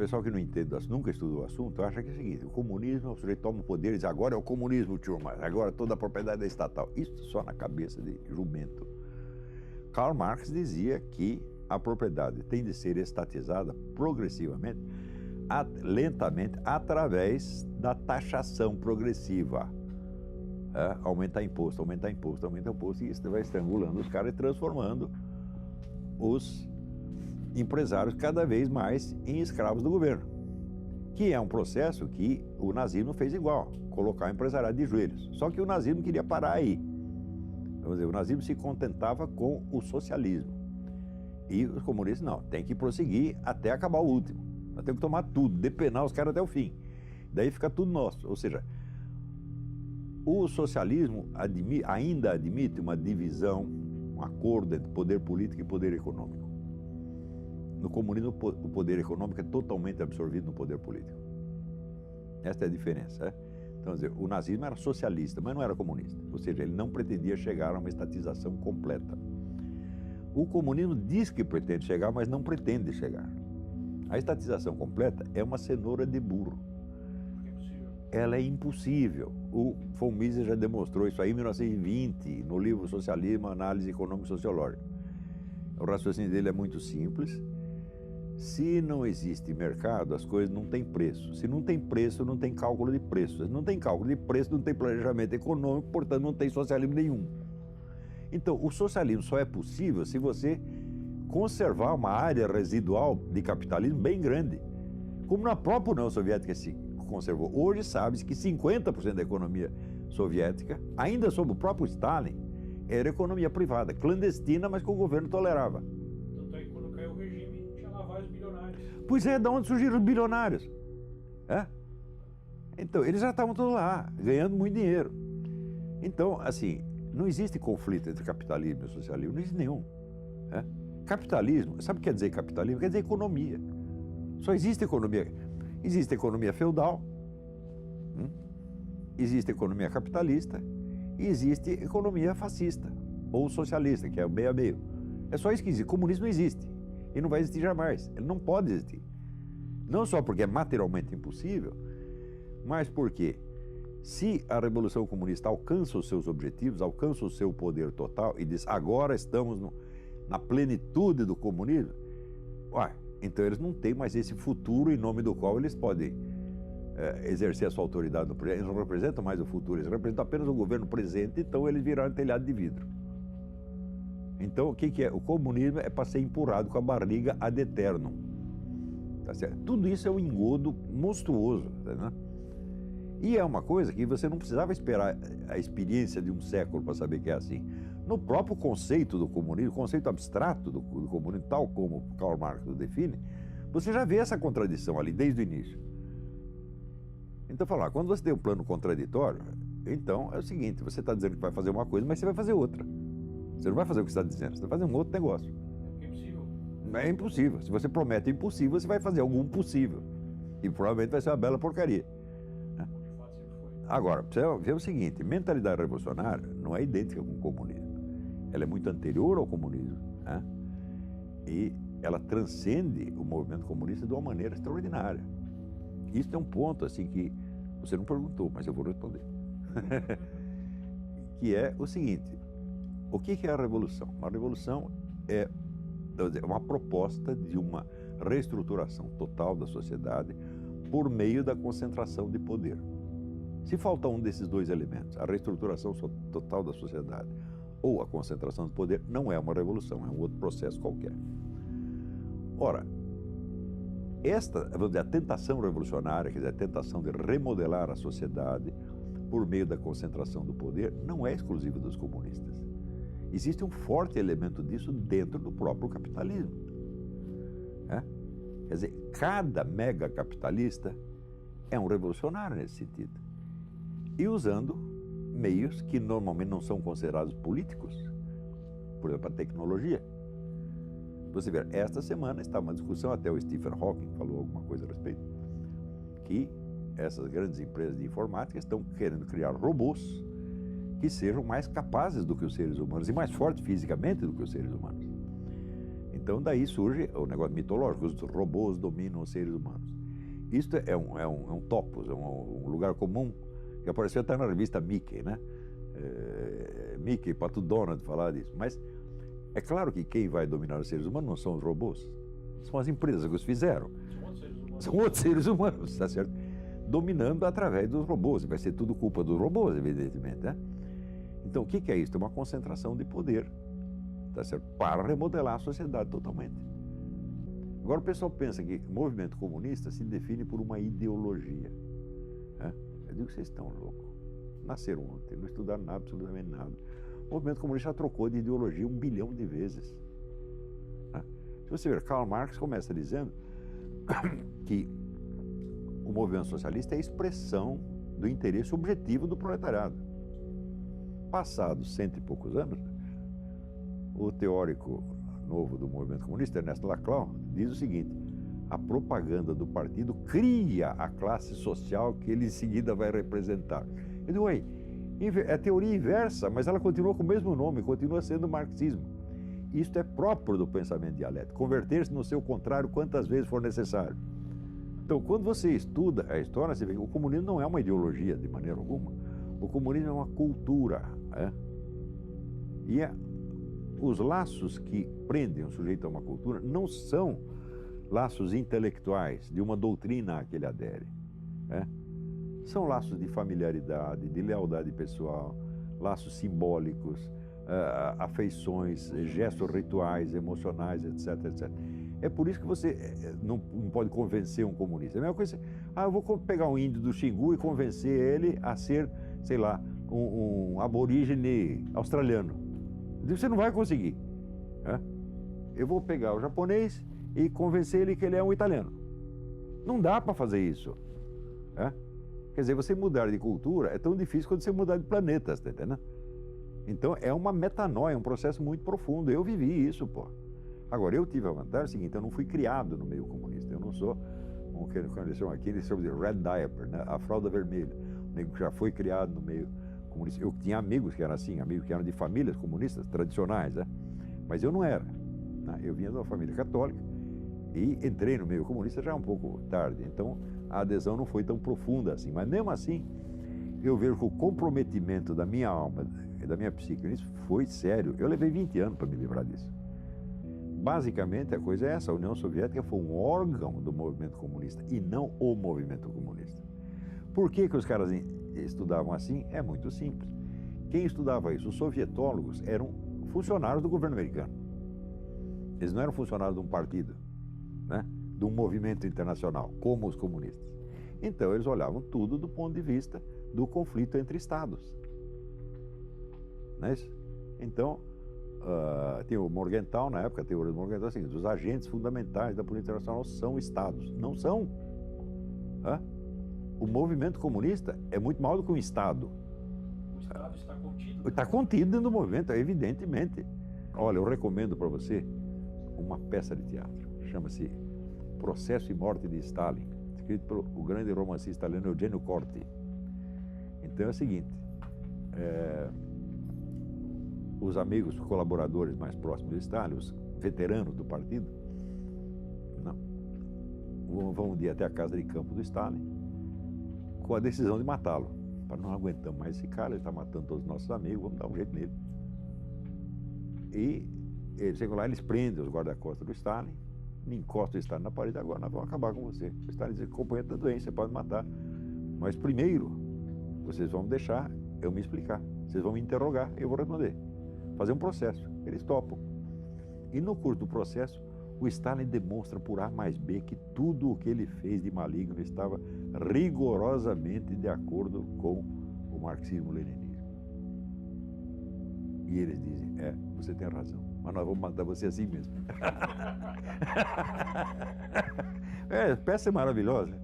pessoal que não entende, nunca estudou o assunto, acha que é o seguinte: o comunismo, o sujeito toma o poder e diz, agora é o comunismo, turma, agora toda a propriedade é estatal. Isso só na cabeça de jumento. Karl Marx dizia que a propriedade tem de ser estatizada progressivamente, lentamente, através da taxação progressiva. Aumentar imposto, aumentar imposto, aumentar imposto, e isso vai estrangulando os caras e transformando os empresários cada vez mais em escravos do governo, que é um processo que o nazismo fez igual, colocar o empresariado de joelhos. Só que o nazismo queria parar aí. Vamos dizer, o nazismo se contentava com o socialismo. E os comunistas não, tem que prosseguir até acabar o último. Nós temos que tomar tudo, depenar os caras até o fim. Daí fica tudo nosso. Ou seja, o socialismo ainda admite uma divisão, um acordo entre poder político e poder econômico. No comunismo, o poder econômico é totalmente absorvido no poder político. Esta é a diferença. Então, quer dizer, o nazismo era socialista, mas não era comunista. Ou seja, ele não pretendia chegar a uma estatização completa. O comunismo diz que pretende chegar, mas não pretende chegar. A estatização completa é uma cenoura de burro. É impossível. Ela é impossível. O von Mises já demonstrou isso aí em 1920, no livro Socialismo, Análise Econômico-Sociológica. O raciocínio dele é muito simples. Se não existe mercado, as coisas não têm preço. Se não tem preço, não tem cálculo de preço. Se não tem cálculo de preço, não tem planejamento econômico, portanto não tem socialismo nenhum. Então, o socialismo só é possível se você conservar uma área residual de capitalismo bem grande, como na própria União Soviética se conservou. Hoje sabe-se que 50% da economia soviética, ainda sob o próprio Stalin, era economia privada, clandestina, mas que o governo tolerava. Tanto é que quando caiu o regime, tinha lá vários bilionários. Pois é, de onde surgiram os bilionários? Então, eles já estavam todos lá, ganhando muito dinheiro. Então, assim, não existe conflito entre capitalismo e socialismo, não existe nenhum. Capitalismo, sabe o que quer dizer capitalismo? Quer dizer economia. Só existe economia. Existe economia feudal, existe economia capitalista e existe economia fascista ou socialista, que é o meio a meio. É só isso que existe. Comunismo não existe e não vai existir jamais. Ele não pode existir. Não só porque é materialmente impossível, mas porque se a Revolução Comunista alcança os seus objetivos, alcança o seu poder total e diz, agora estamos na plenitude do comunismo, então eles não têm mais esse futuro em nome do qual eles podem exercer a sua autoridade no presente. Eles não representam mais o futuro, eles representam apenas o governo presente, então eles viraram telhado de vidro. Então o que é? O comunismo é para ser empurrado com a barriga ad eternum. Tá certo? Tudo isso é um engodo monstruoso, né? E é uma coisa que você não precisava esperar a experiência de um século para saber que é assim. No próprio conceito do comunismo, o conceito abstrato do comunismo, tal como Karl Marx o define, você já vê essa contradição ali desde o início. Então, quando você tem um plano contraditório, então é o seguinte, você está dizendo que vai fazer uma coisa, mas você vai fazer outra. Você não vai fazer o que você está dizendo, você vai fazer um outro negócio. É impossível. É impossível. Se você promete impossível, você vai fazer algum possível. E provavelmente vai ser uma bela porcaria. De fato, sempre foi. Agora, você vê o seguinte, mentalidade revolucionária não é idêntica com o comunismo. Ela é muito anterior ao comunismo, e ela transcende o movimento comunista de uma maneira extraordinária. Isso é um ponto assim que você não perguntou, mas eu vou responder. Que é o seguinte, o que é a revolução? Uma revolução é uma proposta de uma reestruturação total da sociedade por meio da concentração de poder. Se falta um desses dois elementos, a reestruturação total da sociedade ou a concentração de poder, não é uma revolução, é um outro processo qualquer. Ora, vamos dizer, a tentação revolucionária, quer dizer, a tentação de remodelar a sociedade por meio da concentração do poder, não é exclusiva dos comunistas. Existe um forte elemento disso dentro do próprio capitalismo. Quer dizer, cada mega capitalista é um revolucionário nesse sentido. E usando meios que normalmente não são considerados políticos, por exemplo, a tecnologia. Você vê, esta semana estava uma discussão, até o Stephen Hawking falou alguma coisa a respeito, que essas grandes empresas de informática estão querendo criar robôs que sejam mais capazes do que os seres humanos e mais fortes fisicamente do que os seres humanos. Então daí surge o negócio mitológico, os robôs dominam os seres humanos. Isto é um topos, é um lugar comum que apareceu até na revista Mickey, né? Mickey, Pato Donald falar disso. Mas é claro que quem vai dominar os seres humanos não são os robôs, são as empresas que os fizeram. São outros seres humanos, tá certo? Dominando através dos robôs. Vai ser tudo culpa dos robôs, evidentemente, né? Então, o que é isso? É uma concentração de poder, tá certo? Para remodelar a sociedade totalmente. Agora, o pessoal pensa que o movimento comunista se define por uma ideologia, né? Eu digo que vocês estão loucos. Nasceram ontem, não estudaram nada, absolutamente nada. O movimento comunista já trocou de ideologia 1 bilhão de vezes, né? Se você ver, Karl Marx começa dizendo que o movimento socialista é a expressão do interesse objetivo do proletariado. Passados 100 e poucos anos, o teórico novo do movimento comunista, Ernesto Laclau, diz o seguinte: a propaganda do partido cria a classe social que ele em seguida vai representar. Eu digo, é teoria inversa, mas ela continua com o mesmo nome, continua sendo marxismo. Isto é próprio do pensamento dialético, converter-se no seu contrário quantas vezes for necessário. Então, quando você estuda a história, você vê que o comunismo não é uma ideologia de maneira alguma. O comunismo é uma cultura, né? E os laços que prendem o sujeito a uma cultura não são laços intelectuais de uma doutrina a que ele adere, né? São laços de familiaridade, de lealdade pessoal, laços simbólicos, afeições, gestos rituais, emocionais, etc, etc. É por isso que você não pode convencer um comunista. É a mesma coisa, eu vou pegar um índio do Xingu e convencer ele a ser, sei lá, um aborígene australiano. Você não vai conseguir, né? Eu vou pegar o japonês e convencer ele que ele é um italiano. Não dá para fazer isso, né? Quer dizer, você mudar de cultura é tão difícil quanto você mudar de planeta, tá entendendo? Então é uma metanoia, um processo muito profundo. Eu vivi isso, pô. Agora, eu tive a vantagem seguinte: eu não fui criado no meio comunista. Eu não sou, quando eles chamam aqui, eles chamam de red diaper, né? A fralda vermelha. O nego que já foi criado no meio comunista. Eu tinha amigos que eram assim, amigos que eram de famílias comunistas tradicionais, né? Mas eu não era, né? Eu vinha de uma família católica e entrei no meio comunista já um pouco tarde. Então, a adesão não foi tão profunda assim. Mas mesmo assim, eu vejo que o comprometimento da minha alma e da minha psique nisso foi sério. Eu levei 20 anos para me livrar disso. Basicamente, a coisa é essa: a União Soviética foi um órgão do movimento comunista e não o movimento comunista. Por que os caras estudavam assim? É muito simples. Quem estudava isso? Os sovietólogos eram funcionários do governo americano. Eles não eram funcionários de um partido, né? De um movimento internacional, como os comunistas. Então, eles olhavam tudo do ponto de vista do conflito entre estados. Não é isso? Então, tem o Morgenthau, na época, a teoria do Morgenthau, é o seguinte: os agentes fundamentais da política internacional são estados. Não são. O movimento comunista é muito maior do que um estado. O estado está contido. Está contido dentro do movimento, evidentemente. Olha, eu recomendo para você uma peça de teatro. Chama-se Processo e Morte de Stalin, escrito pelo grande romancista italiano Eugenio Corti. Então é o seguinte: os amigos, os colaboradores mais próximos de Stalin, os veteranos do partido, vão um dia até a casa de campo do Stalin com a decisão de matá-lo. Para não aguentar mais esse cara, ele está matando todos os nossos amigos, vamos dar um jeito nele. E eles chegam lá, eles prendem os guarda-costas do Stalin, encostam o Stalin na parede: agora nós vamos acabar com você. O Stalin diz: companheiro da doença, você pode matar, mas primeiro vocês vão deixar eu me explicar, vocês vão me interrogar, eu vou responder, fazer um processo. Eles topam. E no curso do processo, o Stalin demonstra por A mais B que tudo o que ele fez de maligno estava rigorosamente de acordo com o marxismo-leninismo. E eles dizem: você tem razão, mas nós vamos matar você assim mesmo. Peça é maravilhosa.